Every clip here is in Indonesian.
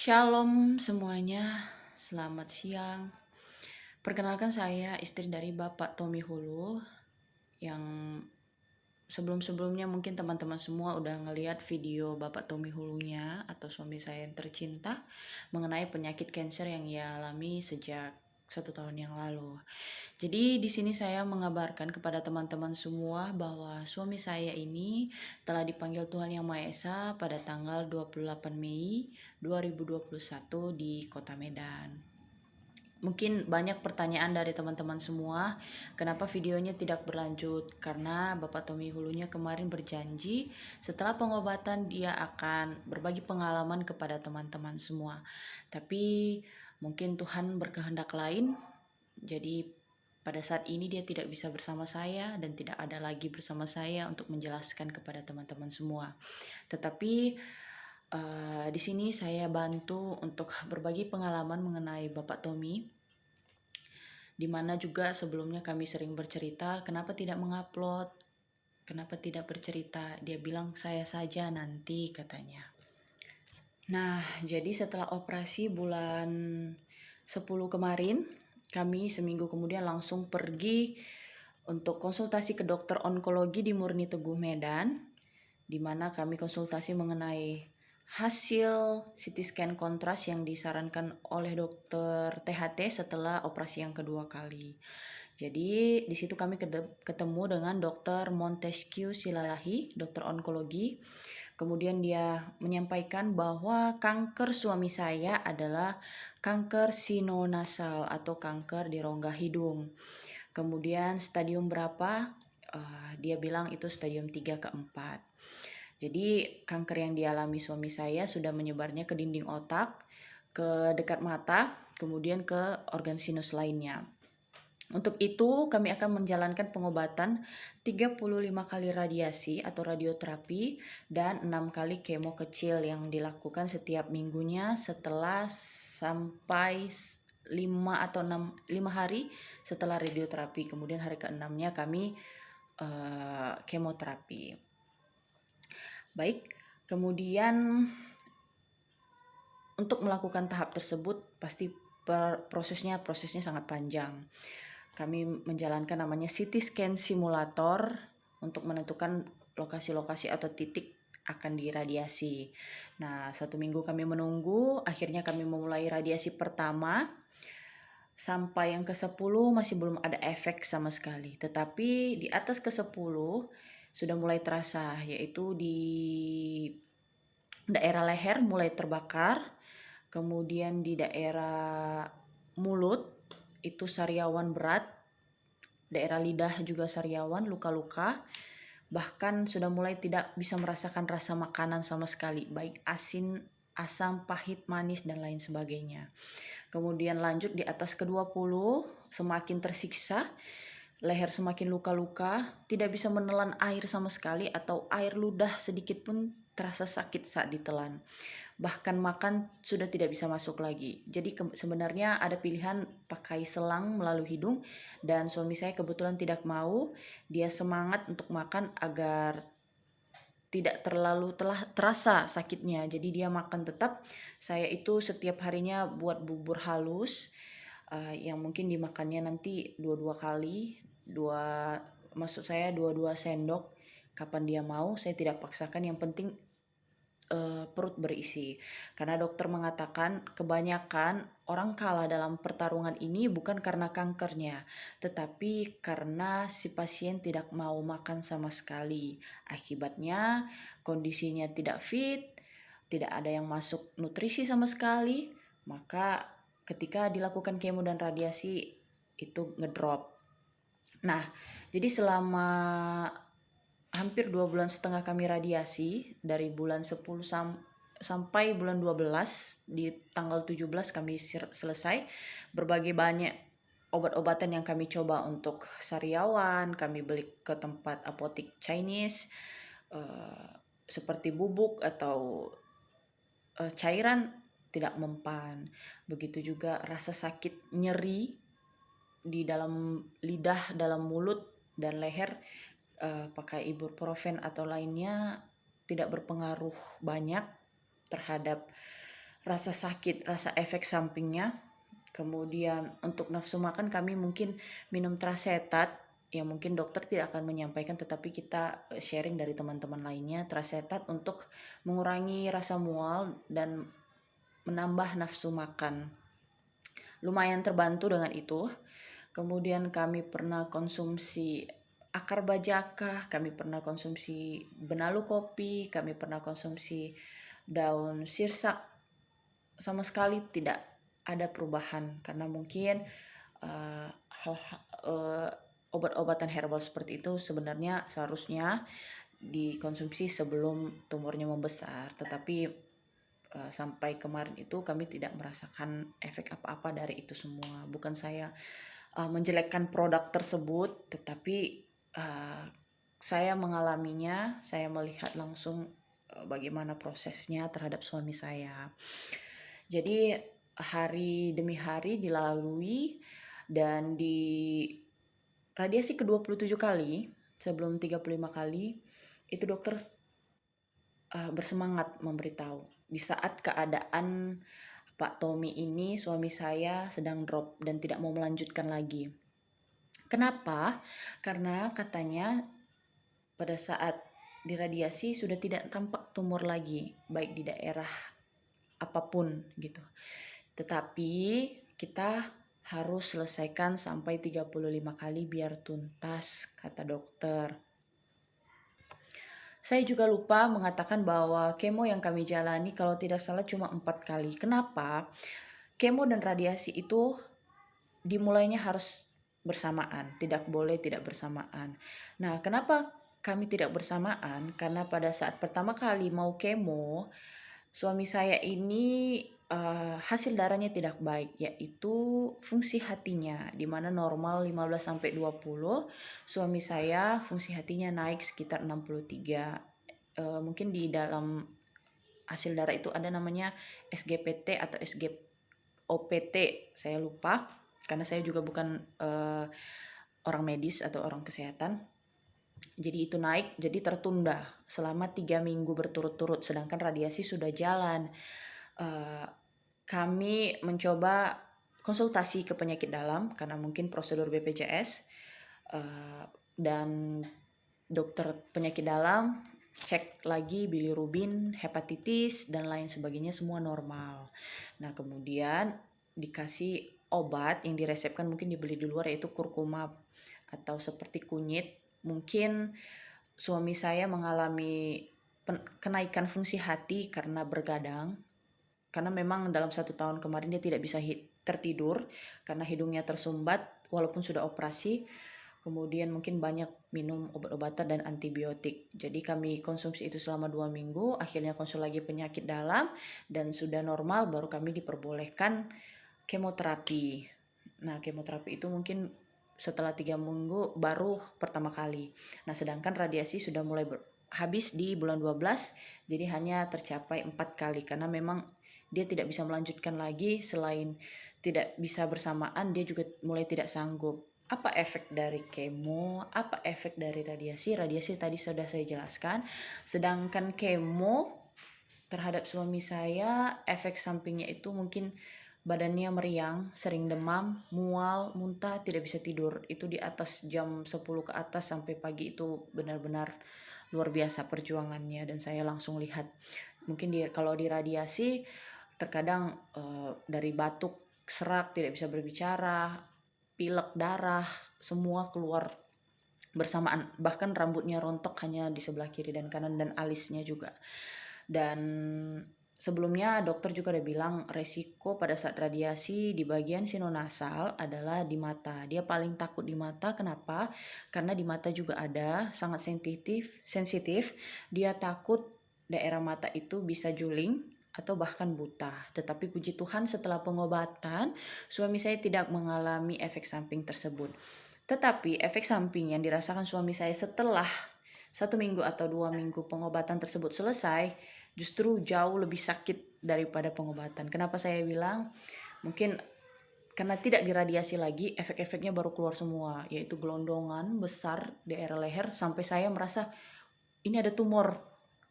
Shalom semuanya, selamat siang. Perkenalkan saya istri dari Bapak Tommy Hulu yang sebelum-sebelumnya mungkin teman-teman semua udah ngelihat video Bapak Tommy Hulunya atau suami saya yang tercinta mengenai penyakit kanker yang ia alami sejak 1 tahun yang lalu. Jadi di sini saya mengabarkan kepada teman-teman semua bahwa suami saya ini telah dipanggil Tuhan Yang Maha Esa pada tanggal 28 Mei 2021 di Kota Medan. Mungkin banyak pertanyaan dari teman-teman semua, kenapa videonya tidak berlanjut? Karena Bapak Tommy Hulunya kemarin berjanji setelah pengobatan dia akan berbagi pengalaman kepada teman-teman semua. Tapi mungkin Tuhan berkehendak lain, jadi pada saat ini dia tidak bisa bersama saya dan tidak ada lagi bersama saya untuk menjelaskan kepada teman-teman semua. Tetapi di sini saya bantu untuk berbagi pengalaman mengenai Bapak Tommy, di mana juga sebelumnya kami sering bercerita, kenapa tidak mengupload, kenapa tidak bercerita. Dia bilang saya saja nanti katanya. Nah, jadi setelah operasi bulan 10 kemarin, kami seminggu kemudian langsung pergi untuk konsultasi ke dokter onkologi di Murni Teguh Medan, di mana kami konsultasi mengenai hasil CT scan kontras yang disarankan oleh dokter THT setelah operasi yang kedua kali. Jadi di situ kami ketemu dengan dokter Montesquieu Silalahi, dokter onkologi. Kemudian dia menyampaikan bahwa kanker suami saya adalah kanker sinonasal atau kanker di rongga hidung. Kemudian stadium berapa? Dia bilang itu stadium 3 ke 4. Jadi kanker yang dialami suami saya sudah menyebarnya ke dinding otak, ke dekat mata, kemudian ke organ sinus lainnya. Untuk itu kami akan menjalankan pengobatan 35 kali radiasi atau radioterapi dan 6 kali kemo kecil yang dilakukan setiap minggunya setelah sampai 5 atau 5 hari setelah radioterapi. Kemudian hari ke-6-nya kami kemoterapi. Baik, kemudian untuk melakukan tahap tersebut pasti prosesnya sangat panjang. Kami menjalankan namanya CT scan simulator untuk menentukan lokasi-lokasi atau titik akan diradiasi. Nah, 1 minggu kami menunggu, akhirnya kami memulai radiasi pertama. Sampai yang ke-10 masih belum ada efek sama sekali. Tetapi di atas ke-10 sudah mulai terasa, yaitu di daerah leher mulai terbakar, kemudian di daerah mulut itu sariawan berat, daerah lidah juga sariawan, luka-luka, bahkan sudah mulai tidak bisa merasakan rasa makanan sama sekali, baik asin, asam, pahit, manis, dan lain sebagainya. Kemudian lanjut di atas ke-20, semakin tersiksa, leher semakin luka-luka, tidak bisa menelan air sama sekali atau air ludah sedikit pun terasa sakit saat ditelan. Bahkan makan sudah tidak bisa masuk lagi. Jadi sebenarnya ada pilihan pakai selang melalui hidung dan suami saya kebetulan tidak mau. Dia semangat untuk makan agar tidak terlalu terasa sakitnya. Jadi dia makan tetap. Saya itu setiap harinya buat bubur halus yang mungkin dimakannya nanti 2 kali, maksud saya 2 sendok kapan dia mau. Saya tidak paksakan, yang penting perut berisi. Karena dokter mengatakan kebanyakan orang kalah dalam pertarungan ini bukan karena kankernya, tetapi karena si pasien tidak mau makan sama sekali. Akibatnya kondisinya tidak fit, tidak ada yang masuk nutrisi sama sekali, maka ketika dilakukan kemo dan radiasi itu ngedrop. Nah, jadi selama hampir 2,5 bulan kami radiasi, dari bulan 10 sampai bulan 12, di tanggal 17 kami selesai. Berbagai banyak obat-obatan yang kami coba untuk sariawan, kami beli ke tempat apotik Chinese, seperti bubuk atau cairan, tidak mempan. Begitu juga rasa sakit nyeri di dalam lidah, dalam mulut dan leher, pakai ibuprofen atau lainnya tidak berpengaruh banyak terhadap rasa sakit, rasa efek sampingnya. Kemudian untuk nafsu makan kami mungkin minum Tracetat, yang mungkin dokter tidak akan menyampaikan, tetapi kita sharing dari teman-teman lainnya. Tracetat untuk mengurangi rasa mual dan menambah nafsu makan. Lumayan terbantu dengan itu. Kemudian kami pernah konsumsi akar bajaka, kami pernah konsumsi benalu kopi, kami pernah konsumsi daun sirsak. Sama sekali tidak ada perubahan karena mungkin uh, obat-obatan herbal seperti itu sebenarnya seharusnya dikonsumsi sebelum tumornya membesar, tetapi sampai kemarin itu kami tidak merasakan efek apa-apa dari itu semua. Bukan saya menjelekkan produk tersebut, tetapi saya mengalaminya, saya melihat langsung bagaimana prosesnya terhadap suami saya. Jadi hari demi hari dilalui dan di radiasi ke-27 kali sebelum 35 kali itu dokter bersemangat memberitahu di saat keadaan Pak Tommy ini, suami saya, sedang drop dan tidak mau melanjutkan lagi. Kenapa? Karena katanya pada saat diradiasi sudah tidak tampak tumor lagi, baik di daerah apapun gitu. Tetapi kita harus selesaikan sampai 35 kali biar tuntas, kata dokter. Saya juga lupa mengatakan bahwa kemo yang kami jalani kalau tidak salah cuma 4 kali. Kenapa? Kemo dan radiasi itu dimulainya harus bersamaan, tidak boleh tidak bersamaan. Nah, kenapa kami tidak bersamaan? Karena pada saat pertama kali mau kemo, suami saya ini hasil darahnya tidak baik, yaitu fungsi hatinya, di mana normal 15-20, suami saya fungsi hatinya naik sekitar 63. Mungkin di dalam hasil darah itu ada namanya SGPT atau SGOPT, saya lupa, karena saya juga bukan orang medis atau orang kesehatan. Jadi itu naik, jadi tertunda selama 3 minggu berturut-turut, sedangkan radiasi sudah jalan. Kami mencoba konsultasi ke penyakit dalam karena mungkin prosedur BPJS, dan dokter penyakit dalam cek lagi bilirubin, hepatitis, dan lain sebagainya semua normal. Nah, kemudian dikasih obat yang diresepkan, mungkin dibeli di luar, yaitu kurkuma atau seperti kunyit. Mungkin suami saya mengalami kenaikan fungsi hati karena bergadang, karena memang dalam 1 tahun kemarin dia tidak bisa tertidur karena hidungnya tersumbat walaupun sudah operasi. Kemudian mungkin banyak minum obat-obatan dan antibiotik. Jadi kami konsumsi itu selama 2 minggu, akhirnya konsul lagi penyakit dalam dan sudah normal, baru kami diperbolehkan kemoterapi. Nah, kemoterapi itu mungkin setelah 3 minggu baru pertama kali. Nah, sedangkan radiasi sudah mulai habis di bulan 12, jadi hanya tercapai 4 kali karena memang dia tidak bisa melanjutkan lagi. Selain tidak bisa bersamaan, dia juga mulai tidak sanggup. Apa efek dari kemo? Apa efek dari radiasi? Radiasi tadi sudah saya jelaskan. Sedangkan kemo terhadap suami saya, efek sampingnya itu mungkin badannya meriang, sering demam, mual, muntah, tidak bisa tidur. Itu di atas jam 10 ke atas sampai pagi, itu benar-benar luar biasa perjuangannya, dan saya langsung lihat. Mungkin kalau di radiasi terkadang dari batuk, serak, tidak bisa berbicara, pilek, darah, semua keluar bersamaan. Bahkan rambutnya rontok hanya di sebelah kiri dan kanan, dan alisnya juga. Dan sebelumnya dokter juga udah bilang resiko pada saat radiasi di bagian sinonasal adalah di mata. Dia paling takut di mata. Kenapa? Karena di mata juga ada, sangat sensitif. Dia takut daerah mata itu bisa juling atau bahkan buta. Tetapi puji Tuhan setelah pengobatan, suami saya tidak mengalami efek samping tersebut. Tetapi efek samping yang dirasakan suami saya setelah 1 minggu atau 2 minggu pengobatan tersebut selesai, justru jauh lebih sakit daripada pengobatan. Kenapa saya bilang? Mungkin karena tidak diradiasi lagi, efek-efeknya baru keluar semua, yaitu gelondongan besar di daerah leher, sampai saya merasa ini ada tumor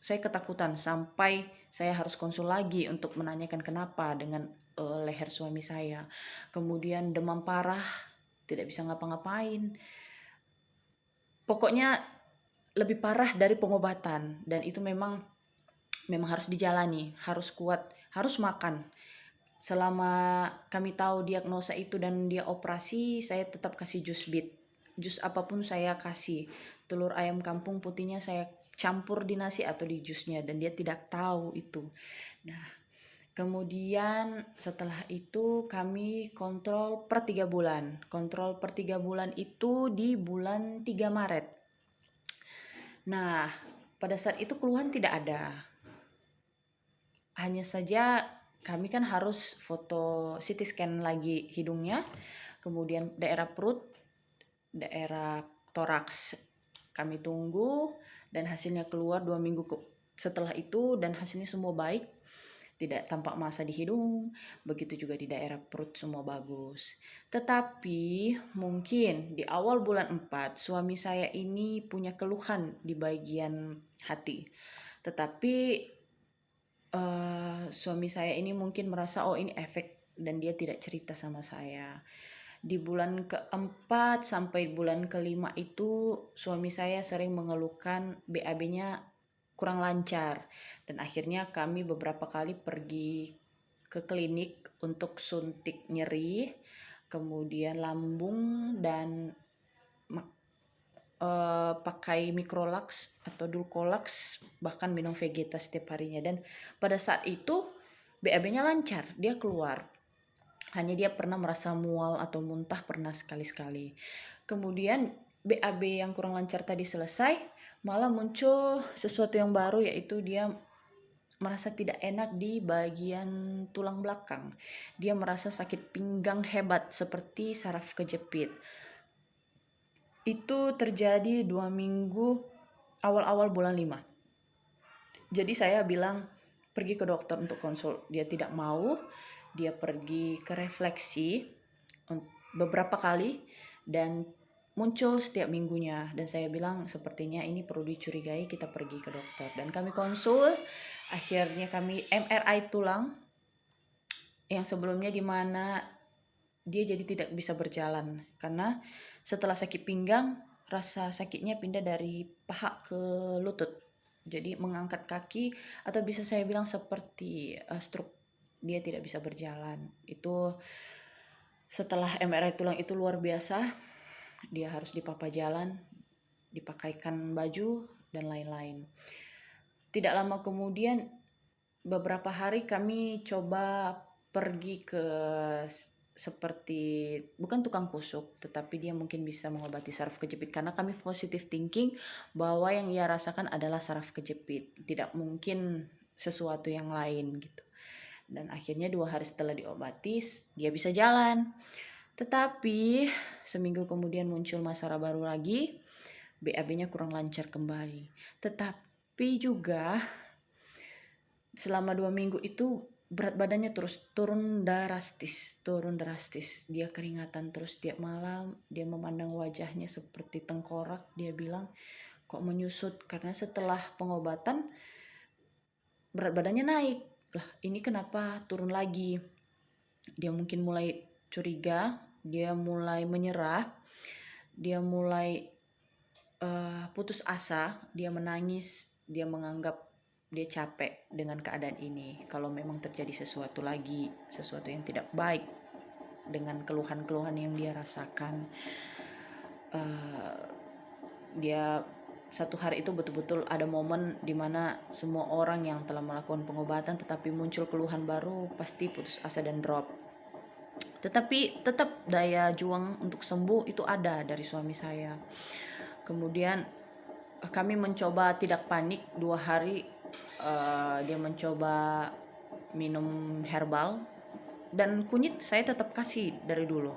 saya ketakutan sampai saya harus konsul lagi untuk menanyakan kenapa dengan leher suami saya. Kemudian demam parah, tidak bisa ngapa-ngapain. Pokoknya lebih parah dari pengobatan, dan itu memang harus dijalani, harus kuat, harus makan. Selama kami tahu diagnosa itu dan dia operasi, saya tetap kasih jus beet. Jus apapun saya kasih. Telur ayam kampung putihnya saya campur di nasi atau di jusnya, dan dia tidak tahu itu. Nah, kemudian setelah itu kami kontrol per 3 bulan. Kontrol per 3 bulan itu di bulan 3 Maret. Nah, pada saat itu keluhan tidak ada. Hanya saja kami kan harus foto CT scan lagi hidungnya, kemudian daerah perut, daerah toraks. Kami tunggu dan hasilnya keluar 2 minggu setelah itu, dan hasilnya semua baik. Tidak tampak massa di hidung, begitu juga di daerah perut semua bagus. Tetapi mungkin di awal bulan 4 suami saya ini punya keluhan di bagian hati. Tetapi suami saya ini mungkin merasa ini efek, dan dia tidak cerita sama saya. Di bulan keempat sampai bulan kelima itu suami saya sering mengeluhkan BAB-nya kurang lancar, dan akhirnya kami beberapa kali pergi ke klinik untuk suntik nyeri, kemudian lambung, dan pakai Microlax atau Dulcolax, bahkan minum Vegeta setiap harinya. Dan pada saat itu BAB-nya lancar, dia keluar. Hanya dia pernah merasa mual atau muntah, pernah sekali-sekali. Kemudian BAB yang kurang lancar tadi selesai, malah muncul sesuatu yang baru, yaitu dia merasa tidak enak di bagian tulang belakang. Dia merasa sakit pinggang hebat seperti saraf kejepit. Itu terjadi 2 minggu awal-awal bulan 5. Jadi saya bilang pergi ke dokter untuk konsul. Dia tidak mau. Dia pergi ke refleksi beberapa kali dan muncul setiap minggunya. Dan saya bilang sepertinya ini perlu dicurigai, kita pergi ke dokter. Dan kami konsul, akhirnya kami MRI tulang yang sebelumnya di mana dia jadi tidak bisa berjalan. Karena setelah sakit pinggang, rasa sakitnya pindah dari paha ke lutut. Jadi mengangkat kaki, atau bisa saya bilang seperti stroke. Dia tidak bisa berjalan. Itu setelah MRI tulang itu luar biasa. Dia harus dipapa jalan, dipakaikan baju, dan lain-lain. Tidak lama kemudian, beberapa hari kami coba pergi ke seperti bukan tukang kusuk, tetapi dia mungkin bisa mengobati saraf kejepit, karena kami positive thinking bahwa yang ia rasakan adalah saraf kejepit, tidak mungkin sesuatu yang lain gitu. Dan akhirnya 2 hari setelah diobati dia bisa jalan. Tetapi seminggu kemudian muncul masalah baru lagi, BAB-nya kurang lancar kembali. Tetapi juga selama 2 minggu itu berat badannya terus turun drastis. Dia keringatan terus tiap malam, dia memandang wajahnya seperti tengkorak. Dia bilang kok menyusut, karena setelah pengobatan berat badannya naik. Lah, ini kenapa turun lagi? Dia mungkin mulai curiga, dia mulai menyerah, dia mulai putus asa, dia menangis, dia menganggap dia capek dengan keadaan ini. Kalau memang terjadi sesuatu lagi, sesuatu yang tidak baik dengan keluhan-keluhan yang dia rasakan, dia satu hari itu betul-betul ada momen di mana semua orang yang telah melakukan pengobatan tetapi muncul keluhan baru pasti putus asa dan drop. Tetapi tetap daya juang untuk sembuh itu ada dari suami saya. Kemudian kami mencoba tidak panik 2 hari. Dia mencoba minum herbal, dan kunyit saya tetap kasih dari dulu,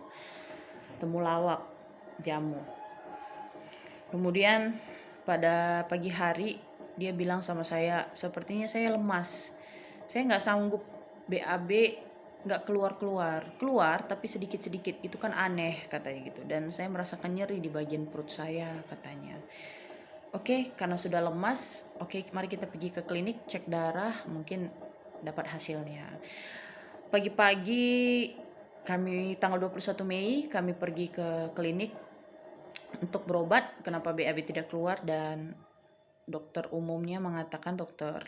temulawak, jamu. Kemudian pada pagi hari dia bilang sama saya, sepertinya saya lemas, saya nggak sanggup, BAB nggak keluar tapi sedikit-sedikit, itu kan aneh katanya gitu. Dan saya merasakan nyeri di bagian perut saya katanya. Oke, karena sudah lemas, oke, mari kita pergi ke klinik, cek darah, mungkin dapat hasilnya. Pagi-pagi kami tanggal 21 Mei kami pergi ke klinik untuk berobat kenapa BAB tidak keluar, dan dokter umumnya mengatakan, dokter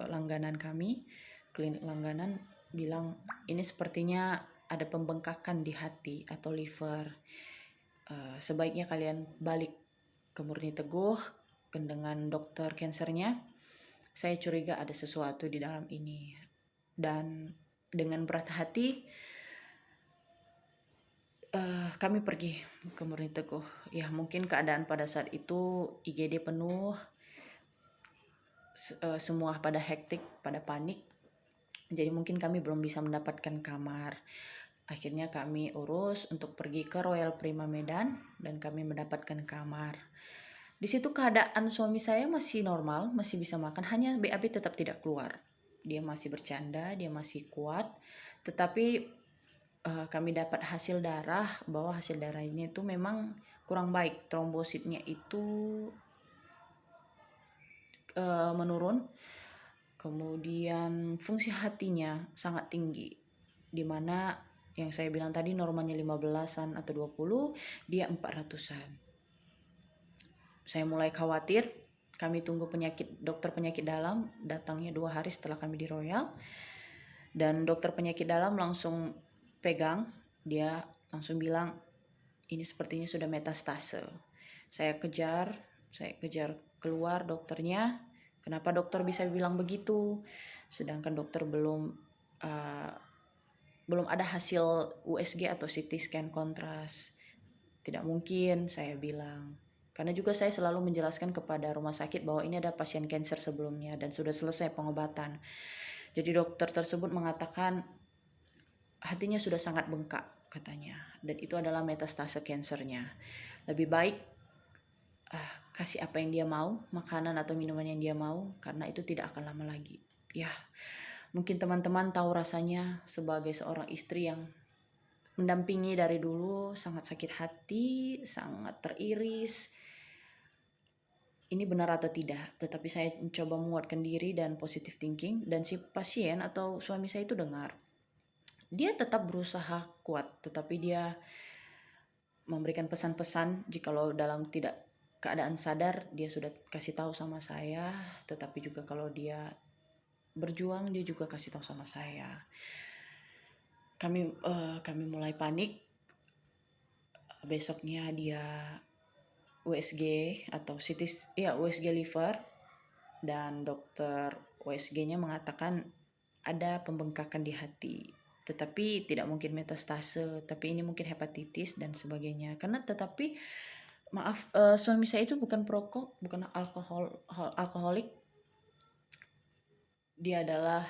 langganan kami, klinik langganan bilang ini sepertinya ada pembengkakan di hati atau liver. Sebaiknya kalian balik ke Murni Teguh dengan dokter cancernya. Saya curiga ada sesuatu di dalam ini. Dan dengan berat hati kami pergi ke Murni Teguh. Ya mungkin keadaan pada saat itu IGD penuh, semua pada hektik, pada panik. Jadi mungkin kami belum bisa mendapatkan kamar. Akhirnya kami urus untuk pergi ke Royal Prima Medan dan kami mendapatkan kamar. Di situ keadaan suami saya masih normal, masih bisa makan, hanya BAB tetap tidak keluar. Dia masih bercanda, dia masih kuat, tetapi kami dapat hasil darah bahwa hasil darahnya itu memang kurang baik, trombositnya itu menurun. Kemudian fungsi hatinya sangat tinggi, dimana yang saya bilang tadi normalnya 15-an atau 20, dia 400-an. Saya mulai khawatir, kami tunggu dokter penyakit dalam, datangnya 2 hari setelah kami di Royal. Dan dokter penyakit dalam langsung pegang, dia langsung bilang, ini sepertinya sudah metastase. Saya kejar keluar dokternya, kenapa dokter bisa bilang begitu? Sedangkan dokter belum ada hasil USG atau CT scan kontras. Tidak mungkin, saya bilang. Karena juga saya selalu menjelaskan kepada rumah sakit bahwa ini ada pasien kanker sebelumnya dan sudah selesai pengobatan. Jadi dokter tersebut mengatakan hatinya sudah sangat bengkak katanya. Dan itu adalah metastase kansernya. Lebih baik kasih apa yang dia mau, makanan atau minuman yang dia mau, karena itu tidak akan lama lagi. Ya, mungkin teman-teman tahu rasanya sebagai seorang istri yang mendampingi dari dulu, sangat sakit hati, sangat teriris. Ini benar atau tidak, tetapi saya mencoba menguatkan diri dan positive thinking, dan si pasien atau suami saya itu dengar. Dia tetap berusaha kuat, tetapi dia memberikan pesan-pesan jikalau dalam tidak keadaan sadar, dia sudah kasih tahu sama saya, tetapi juga kalau dia berjuang, dia juga kasih tahu sama saya. Kami mulai panik. Besoknya dia USG atau USG liver, dan dokter USG-nya mengatakan ada pembengkakan di hati. Tetapi tidak mungkin metastase, tapi ini mungkin hepatitis dan sebagainya. Tetapi maaf, suami saya itu bukan perokok, bukan alkoholik. Dia adalah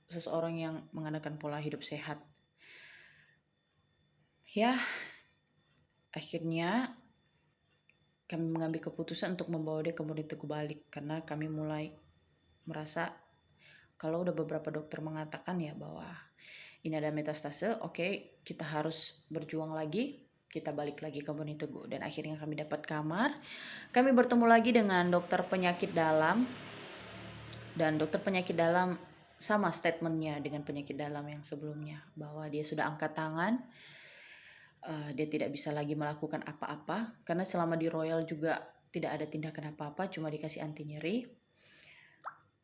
seseorang yang mengadakan pola hidup sehat. Ya, akhirnya kami mengambil keputusan untuk membawa dia ke Murni Teguh balik, karena kami mulai merasa kalau udah beberapa dokter mengatakan ya bahwa ini ada metastase, oke, kita harus berjuang lagi, kita balik lagi ke Murni Teguh. Dan akhirnya kami dapat kamar, kami bertemu lagi dengan dokter penyakit dalam, dan dokter penyakit dalam sama statementnya dengan penyakit dalam yang sebelumnya, bahwa dia sudah angkat tangan, dia tidak bisa lagi melakukan apa-apa, karena selama di Royal juga tidak ada tindakan apa-apa, cuma dikasih anti nyeri,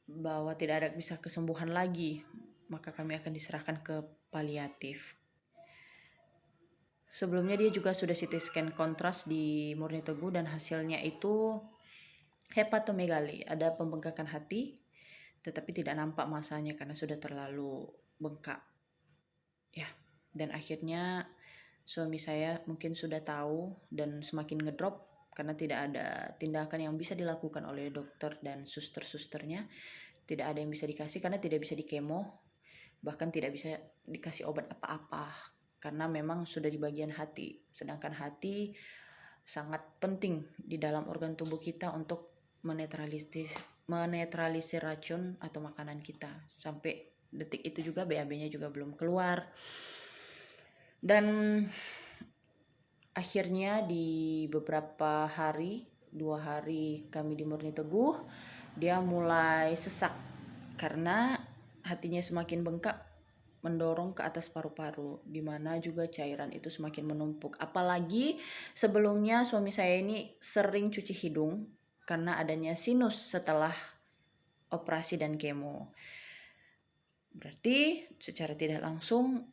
bahwa tidak ada bisa kesembuhan lagi, maka kami akan diserahkan ke paliatif. Sebelumnya dia juga sudah CT scan kontras di Murni Teguh dan hasilnya itu hepatomegali, ada pembengkakan hati, tetapi tidak nampak masanya karena sudah terlalu bengkak. Ya, dan akhirnya suami saya mungkin sudah tahu dan semakin ngedrop karena tidak ada tindakan yang bisa dilakukan oleh dokter dan suster-susternya. Tidak ada yang bisa dikasih karena tidak bisa dikemo, bahkan tidak bisa dikasih obat apa-apa karena memang sudah di bagian hati. Sedangkan hati sangat penting di dalam organ tubuh kita untuk menetralisir racun atau makanan kita. Sampai detik itu juga BAB-nya juga belum keluar. Dan akhirnya di beberapa hari, 2 hari kami di Murni Teguh, dia mulai sesak karena hatinya semakin bengkak mendorong ke atas paru-paru, di mana juga cairan itu semakin menumpuk. Apalagi sebelumnya suami saya ini sering cuci hidung karena adanya sinus setelah operasi dan kemo. Berarti secara tidak langsung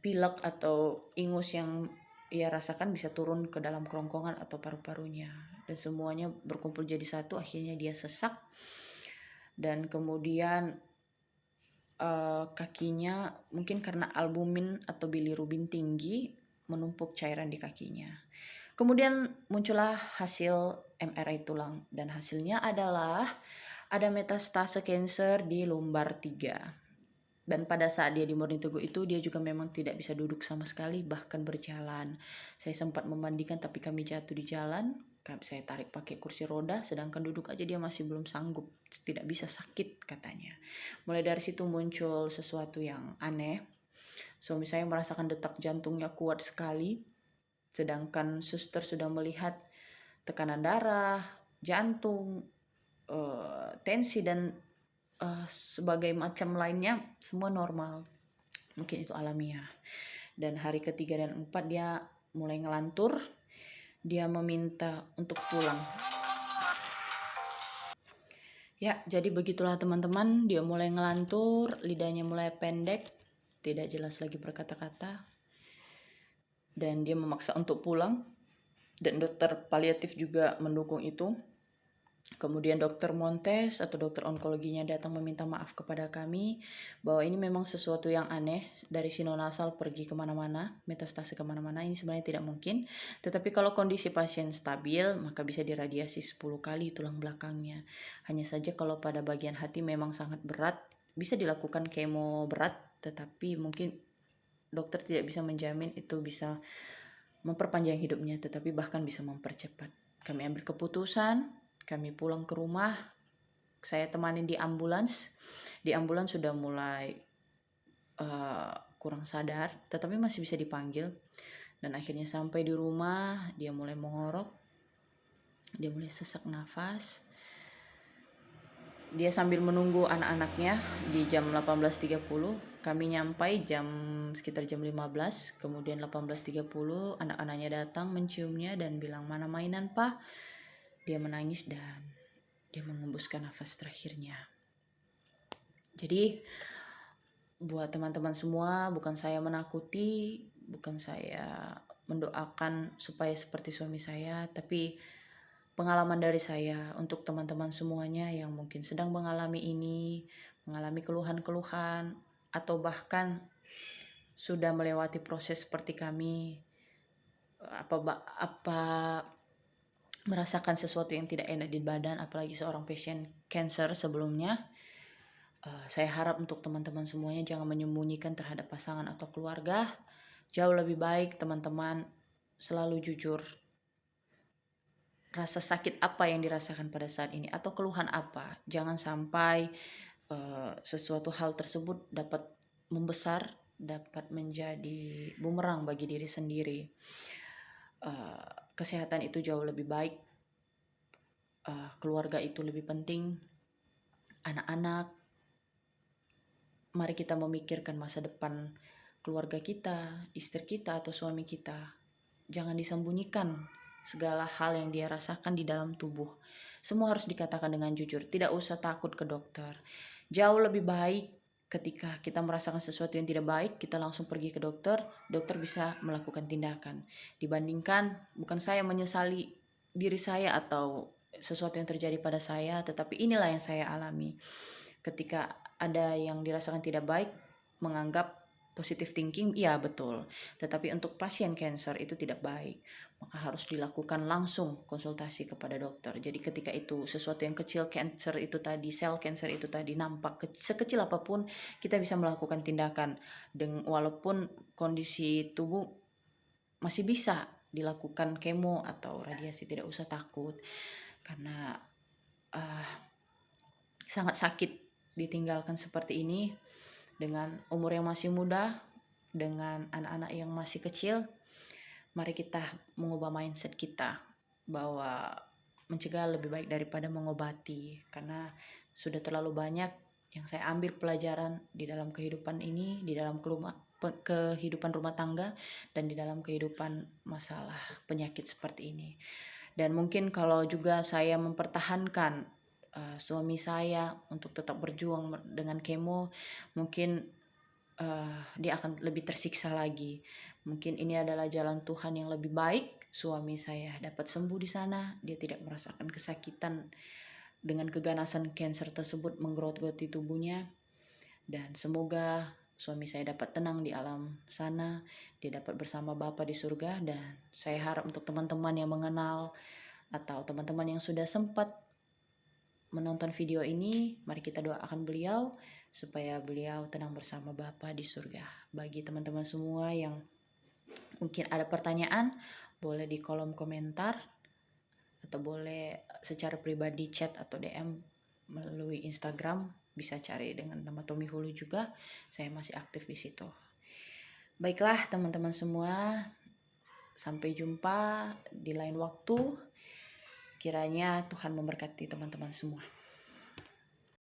pilek atau ingus yang ia rasakan bisa turun ke dalam kerongkongan atau paru-parunya, dan semuanya berkumpul jadi satu, akhirnya dia sesak. Dan kemudian kakinya mungkin karena albumin atau bilirubin tinggi menumpuk cairan di kakinya. Kemudian muncullah hasil MRI tulang, dan hasilnya adalah ada metastase kanker di lumbar 3. Dan pada saat dia di Murni Teguh itu dia juga memang tidak bisa duduk sama sekali, bahkan berjalan. Saya sempat membandingkan, tapi kami jatuh di jalan, saya tarik pakai kursi roda, sedangkan duduk aja dia masih belum sanggup, tidak bisa, sakit katanya. Mulai dari situ muncul sesuatu yang aneh. Suami saya merasakan detak jantungnya kuat sekali, sedangkan suster sudah melihat tekanan darah, jantung, tensi, dan sebagai macam lainnya semua normal. Mungkin itu alamiah. Dan hari ketiga dan 4 dia mulai ngelantur, dia meminta untuk pulang. Ya, jadi begitulah teman-teman, dia mulai ngelantur, lidahnya mulai pendek, tidak jelas lagi berkata-kata, dan dia memaksa untuk pulang, dan dokter paliatif juga mendukung itu. Kemudian dokter Montes atau dokter onkologinya datang meminta maaf kepada kami bahwa ini memang sesuatu yang aneh, dari sinonasal pergi kemana-mana, metastase kemana-mana, ini sebenarnya tidak mungkin. Tetapi kalau kondisi pasien stabil, maka bisa diradiasi 10 kali tulang belakangnya. Hanya saja kalau pada bagian hati memang sangat berat, bisa dilakukan kemo berat, tetapi mungkin dokter tidak bisa menjamin itu bisa memperpanjang hidupnya, tetapi bahkan bisa mempercepat. Kami ambil keputusan, kami pulang ke rumah, saya temani di ambulans. Di ambulans sudah mulai kurang sadar, tetapi masih bisa dipanggil. Dan akhirnya sampai di rumah, dia mulai mengorok, dia mulai sesak nafas. Dia sambil menunggu anak-anaknya di jam 18.30. Kami nyampai sekitar jam 15. Kemudian 18.30 anak-anaknya datang menciumnya dan bilang, "Mana mainan, Pak?" Dia menangis dan dia mengembuskan nafas terakhirnya. Jadi buat teman-teman semua, bukan saya menakuti, bukan saya mendoakan supaya seperti suami saya, tapi pengalaman dari saya untuk teman-teman semuanya yang mungkin sedang mengalami ini, mengalami keluhan-keluhan, atau bahkan sudah melewati proses seperti kami, merasakan sesuatu yang tidak enak di badan, apalagi seorang pasien cancer sebelumnya. Saya harap untuk teman-teman semuanya jangan menyembunyikan terhadap pasangan atau keluarga. Jauh lebih baik teman-teman selalu jujur. Rasa sakit apa yang dirasakan pada saat ini atau keluhan apa. Jangan sampai sesuatu hal tersebut dapat membesar, dapat menjadi bumerang bagi diri sendiri. Kesehatan itu jauh lebih baik. Keluarga itu lebih penting. Anak-anak, mari kita memikirkan masa depan keluarga kita, istri kita atau suami kita. Jangan disembunyikan segala hal yang dia rasakan di dalam tubuh. Semua harus dikatakan dengan jujur. Tidak usah takut ke dokter. Jauh lebih baik ketika kita merasakan sesuatu yang tidak baik, kita langsung pergi ke dokter. Dokter bisa melakukan tindakan. Dibandingkan, bukan saya menyesali diri saya atau sesuatu yang terjadi pada saya, tetapi inilah yang saya alami. Ketika ada yang dirasakan tidak baik, menganggap positive thinking, iya betul. Tetapi untuk pasien cancer itu tidak baik. Maka harus dilakukan langsung konsultasi kepada dokter. Jadi ketika itu sesuatu yang kecil, cancer itu tadi, sel cancer itu tadi nampak sekecil apapun, kita bisa melakukan tindakan. Walaupun kondisi tubuh masih bisa dilakukan kemo atau radiasi, tidak usah takut. Karena sangat sakit ditinggalkan seperti ini dengan umur yang masih muda. dengan anak-anak yang masih kecil, mari kita mengubah mindset kita bahwa mencegah lebih baik daripada mengobati, karena sudah terlalu banyak yang saya ambil pelajaran di dalam kehidupan ini, di dalam kehidupan rumah tangga, dan di dalam kehidupan masalah penyakit seperti ini. Dan mungkin kalau juga saya mempertahankan suami saya untuk tetap berjuang dengan kemo, mungkin dia akan lebih tersiksa lagi. Mungkin ini adalah jalan Tuhan yang lebih baik. Suami saya dapat sembuh di sana, dia tidak merasakan kesakitan dengan keganasan kanker tersebut menggerogoti tubuhnya. Dan semoga suami saya dapat tenang di alam sana, dia dapat bersama Bapa di surga. Dan saya harap untuk teman-teman yang mengenal atau teman-teman yang sudah sempat menonton video ini, mari kita doakan beliau supaya beliau tenang bersama Bapa di surga. Bagi teman-teman semua yang mungkin ada pertanyaan, boleh di kolom komentar atau boleh secara pribadi chat atau DM melalui Instagram, bisa cari dengan nama Tommy Hulu juga. Saya masih aktif di situ. Baiklah teman-teman semua, sampai jumpa di lain waktu. Kiranya Tuhan memberkati teman-teman semua.